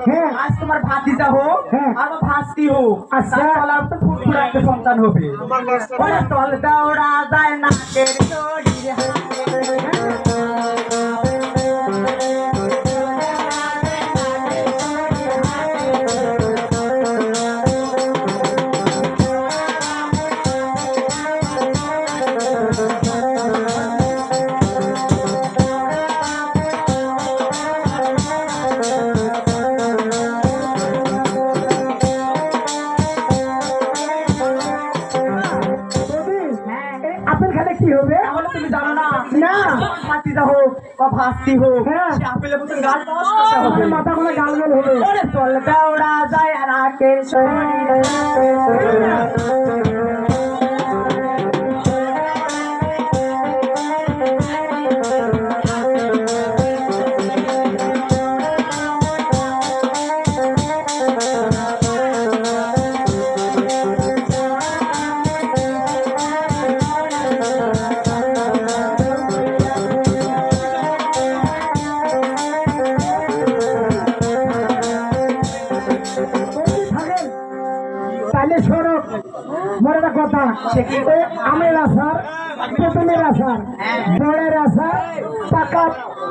হ্যাঁ আজ তোমার ভাতিজা হোক হ্যাঁ আর ভাস্তি হোক আচ্ছা তার তো ফুটফুটে একটা সন্তান হবে ওরে তল দাওড়া যায় নাকের দড়ির আপেল খেলে কি হবে? তাহলে তুমি জানো না না ভাতিজা হোক বা ভাস্তি হোক হ্যাঁ। সে আপেলের মতন গাল পাস করতে হবে মাথা গুলো গাল গাল হবে। ওরে তল দাওড়া যায় নাকের তাহলে শোনো মোর একটা কথা, আমের আচার, তেঁতুলের আচার, বড়ের আচার, পাকা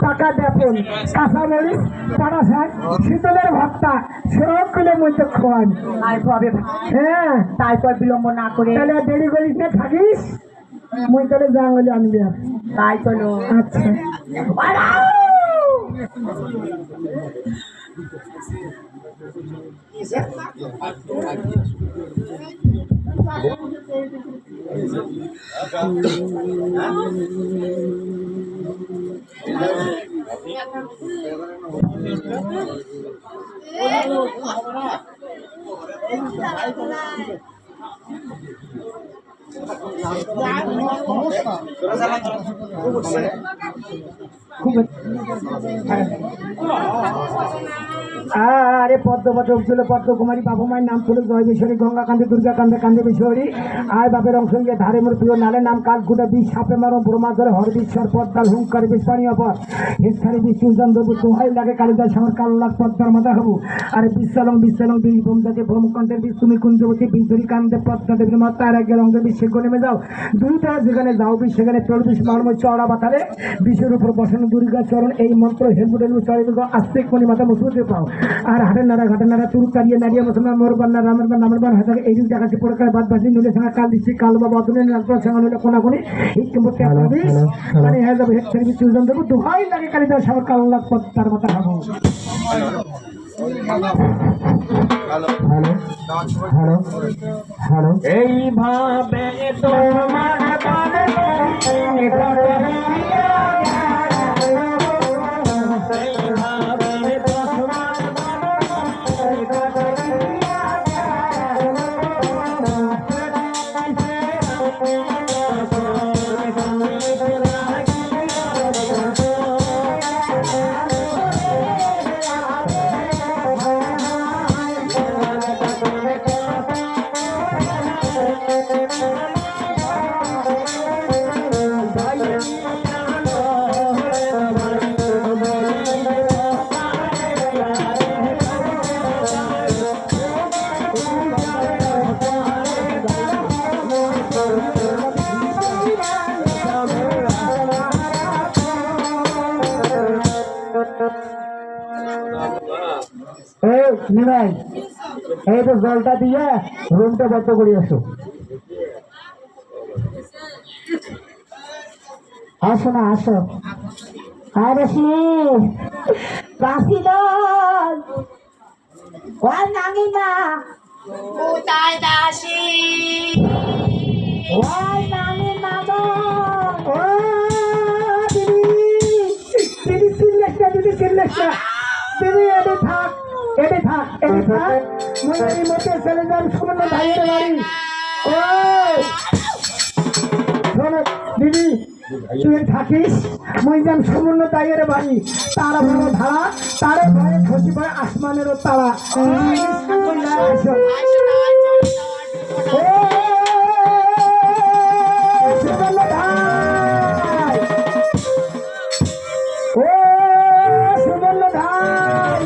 পাকা বেপন, কাঁচা মরিচ, পাটা শাক, শীতলের ভর্তা সবগুলো মধ্যে খাওয়ান। তাই তো হবে হ্যাঁ তাই তো আর বিলম্ব না করে তাহলে দেরি করিস না, থাকিস মুই তাহলে জাঙ্গলে আনবি। তাই চলো আচ্ছা আরে পদ্মপদক ছিল পদ্মকুমারী, বাবু মায়ের নাম ছিল জয়বেশ্বরী, গঙ্গা কান্দে দুর্গা কান্দে কান্দে বেশ্বরী, আয় বাপের অংশ গিয়ে ধারে মোর প্রিয় নালে নাম কালকুটা বিষ সাপে মারো ব্রহ্মা ধরে হরবিশ্বর পদ্মার হুঙ্কার বিষ পানি অপর হিংসারি বিষ চুলজান দেবু দোহাই লাগে কালিদাস আমার কাল লাখ পদ্মার মাথা হবু। আরে বিশ্বালং বিষ ভূমজাতে ভ্রমকণ্ঠের বিষ তুমি কুঞ্জবতী বিধুরি কান্দে পদ্মা দেবীর মাত্রা আর এক রঙের বিষ সেগুলো নেমে যাও দুইটা যেখানে যাও বিষ সেখানে তোর বিষ মারময় চড়া বাতালে বিষের উপর বসানো দুর্গা চরণ এই মন্ত্র হেলমুটেলমু চড়ে আস্তে কোনি মাথা মুসুতে পাও আর হাটের নাড়া ঘাটের নাড়া তুরু কারিয়ে নাড়িয়ে মুসলমান মোর বান্না রামের বান নামের বান হাতে এই দিক দেখাচ্ছে পড়কার বাদ বাসি নুলে সঙ্গে কাল দিচ্ছি কাল বাবা অতনে নালপার সঙ্গে নুলে কোনা কোনি এই কিংবতে আপনাদের মানে হ্যাঁ যাবে হেক্টর বিচ চুলজন দেবো দুহাই লাগে কালিদাস আমার কাল লাখ তার মাথা খাবো। হ্যালো হ্যালো হ্যালো এইভাবে তোমার নিমাই এই তো জলটা দিয়ে রুমটা বন্ধ করে আসো। আসো না আসো আর রশ্মি কাশি দল ওই নামিমা কোথায় দাসী ওই নামিমা ও দিদি দিদি চিল্লেস না দিদি চিল্লেস না দিদি এটি থাক এটি থাক এটি থাক মুই এই মতে চলে যান সুমন ভাইয়ের বাড়ি। ও শোনো দিদি তুই থাকিস মুই যান সুমন ভাইয়ের বাড়ি তারা বড় ধারা তারে ভয়ে খসি পড়ে আসমানেরও তারা। সুবর্ণ ধান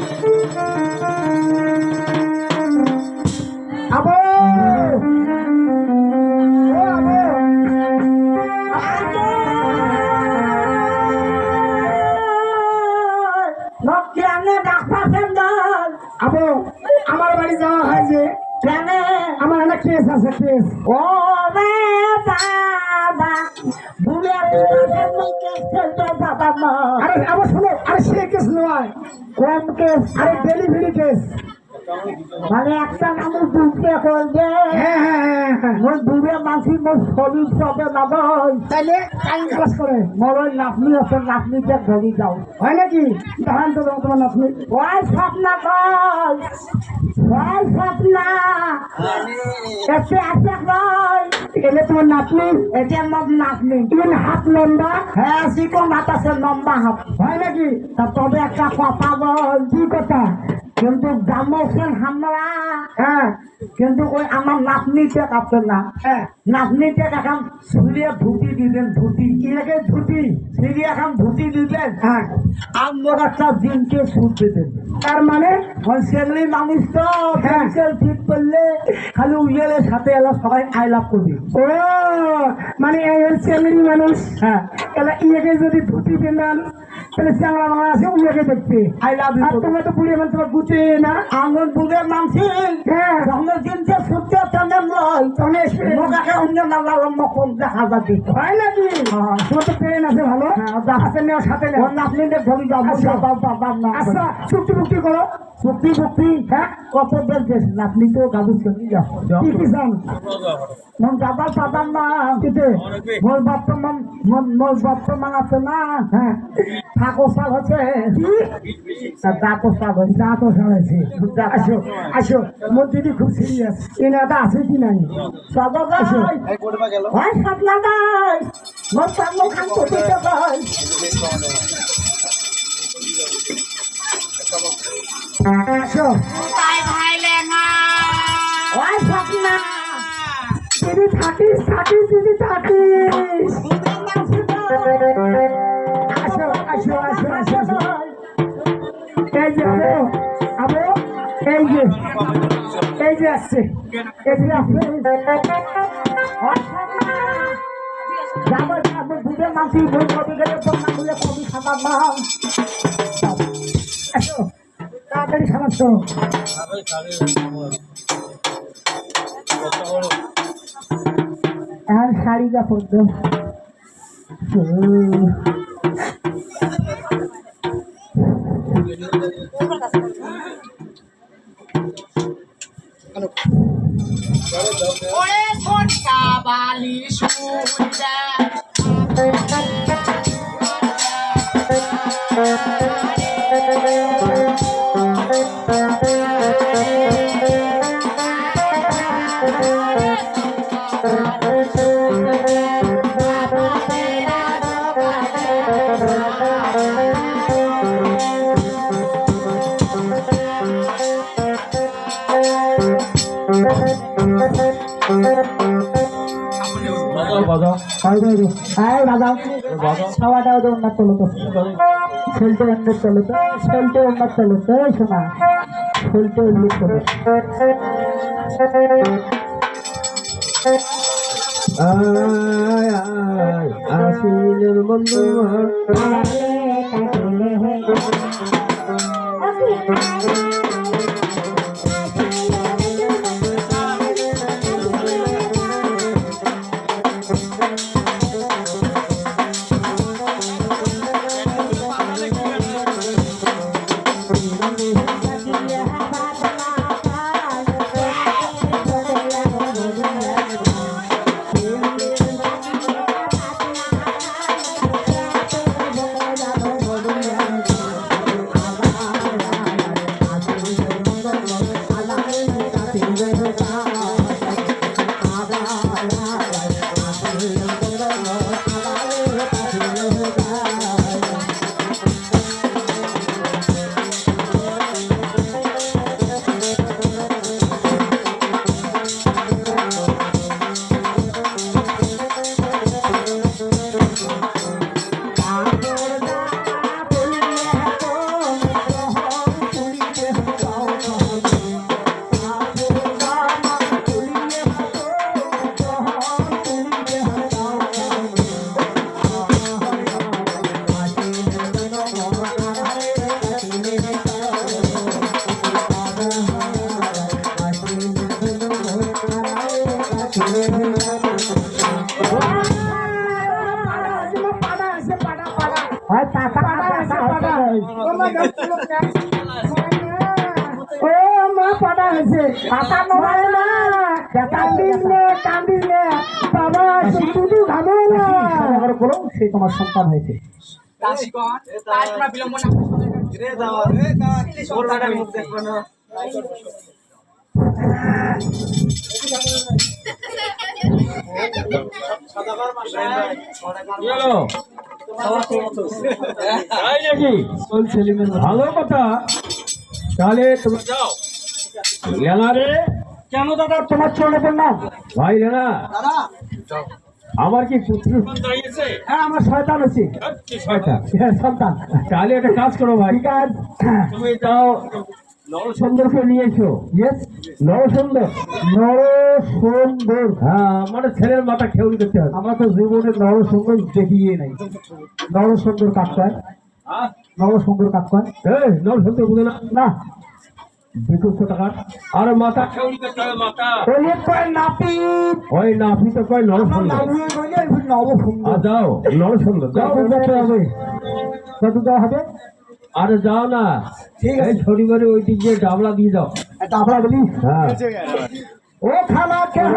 আবো ও আবো কেনে ডাক্তার দল আবো আমার বাড়ি যাওয়া হয় যে কেনে আমার একটা কেস আছে কেস ও রে বাবা বুড়ে কেস খেলতে বাবা মা আরে আবার শোনো আরে সে কেস নয় কোন কেস আরে ডেলিভারি কেস মানে একটা মানুষ দুধকে করবে হ্যাঁ হ্যাঁ হ্যাঁ হ্যাঁ মোর বুড়ে মাসি মোর শরীর সবে না ভাই তাইলে টাইম ক্লাস করে মোর ওই নাতনি আছে নাতনিতে ধরি যাও হয় নাকি দাঁড়ান তো তোমার নাতনি ওই স্বপ্না কই ওই স্বপ্না এসে আসে কই এলে তোমার নাতনি এটা মোর নাতনি তুমি হাত লম্বা হ্যাঁ শিকো মাতাছে লম্বা হাত হয় নাকি তা তবে একটা কথা বল কি কথা কিন্তু জামছেন আমরা হ্যাঁ কিন্তু ওই আমার নাতনিতে কাঁপছে না হ্যাঁ নাতনিতে এখন ছুঁড়ে ধুতি দিবেন ধুতি এটাকে ধুতি ছিঁড়ে এখন ধুতি দিবেন হ্যাঁ আমার একটা দিনকে সুদ দিতেন তার মানে ওই সেগুলি মানুষ তো হ্যাঁ। ঠিক করলে খালি উইয়েলের সাথে এলা সবাই আই লাভ করবি ও মানে এই চ্যাংড়ি মানুষ হ্যাঁ তাহলে ইয়েকে যদি ধুতি পেনান তাহলে চ্যাংড়া মানুষ আছে উইয়াকে দেখবে আই লাভ আর ইউ তোমরা তো বুড়িয়ে মানুষ তোমার গুছে না আঙুল বুড়ের মানসি হ্যাঁ যখন দিনকে সুদতে টানেন লয় তখন এসে মোকাকে অন্য নালা লম্বা কম দেখা যাবে হয় নাকি তোমার তো ট্রেন আছে ভালো আছে নেওয়ার সাথে নেওয়া ওর নাতনিদের ধরি যাবো আচ্ছা। বাবা না আচ্ছা চুক্তি মুক্তি করো সত্যি সত্যি হ্যাঁ কত বেশ নাতনি তো গাবু চলি কি কি চান মন বাবা বাবা না কেটে মোর বর্তমান মোর বর্তমান আছে না হ্যাঁ ঠাকুর সাল হচ্ছে দাঁতর সাল হচ্ছে যা তো সারাইছে আসো আসো মোর দিদি খুব সিরিয়াস এনাটা আছে কি নাই সব ভাই ভাই সাপলা ভাই মোর সামনে খান করতে ভাই আসো কোথায় ভাই লেঙা ভাই সাপলা দিদি থাকিস থাকিস দিদি থাকিস আসো আসো আসো আসো আসো এই যে আবো এই যে আসছে এই যে আসছে যাবো যাবো দুধে মাসি বই কবি গেলে না হলে কবি খাবার না আসো তাড়াতাড়ি সামাচ্ছ আর শাড়ি কাপড় দো ওরে সরষা বালি সুন্দর খাওয়াটাও তো উন্নত চলো তো খেলতে উন্নত চলো তো খেলতে উন্নত চলো তো শোনা খেলতে উন্নত চলো আসিলের বন্ধু ও মা পাটা হয়েছে পাতা নয় না কান্দিস নে বাবা শুধু ঘামো না সদাগর করো সে তোমার সন্তান হয়েছে দাসীগণ তাই তোমরা বিলম্ব না তাই নাকি ভালো কথা তাহলে তোমরা যাও লেনা রে কেন দাদা তোমার চলে নাম ভাই লেনা আমার কি পুত্র দাঁড়িয়েছে হ্যাঁ আমার শয়তান আছে ছয়টা হ্যাঁ সন্তান তাহলে একটা কাজ করো ভাই ঠিক আছে তুমি তাও নরসুন্দরকে নিয়ে এসো ইয়েস নরসুন্দর নরসুন্দর হ্যাঁ মানে ছেলের মাথা খেউল করতে হবে আমরা তো জীবনে নরসুন্দর দেখিয়ে নাই নরসুন্দর কাজ কয় নরসুন্দর কাজ কয় নরসুন্দর বুঝে না না 200 টাকা আর মাথা খেউল করতে হবে মাথা ওই কয় নাপিত ওই নাফি তো কয় নরসুন্দর নরসুন্দর যাও নরসুন্দর যাও যেতে হবে কত দেওয়া হবে আরে যাও না ঠিক আছে। এই শনিবারে ওই দিক দিয়ে ডাবলা দিয়ে যাও একটা আমরা বলি হ্যাঁ ও খালা কেন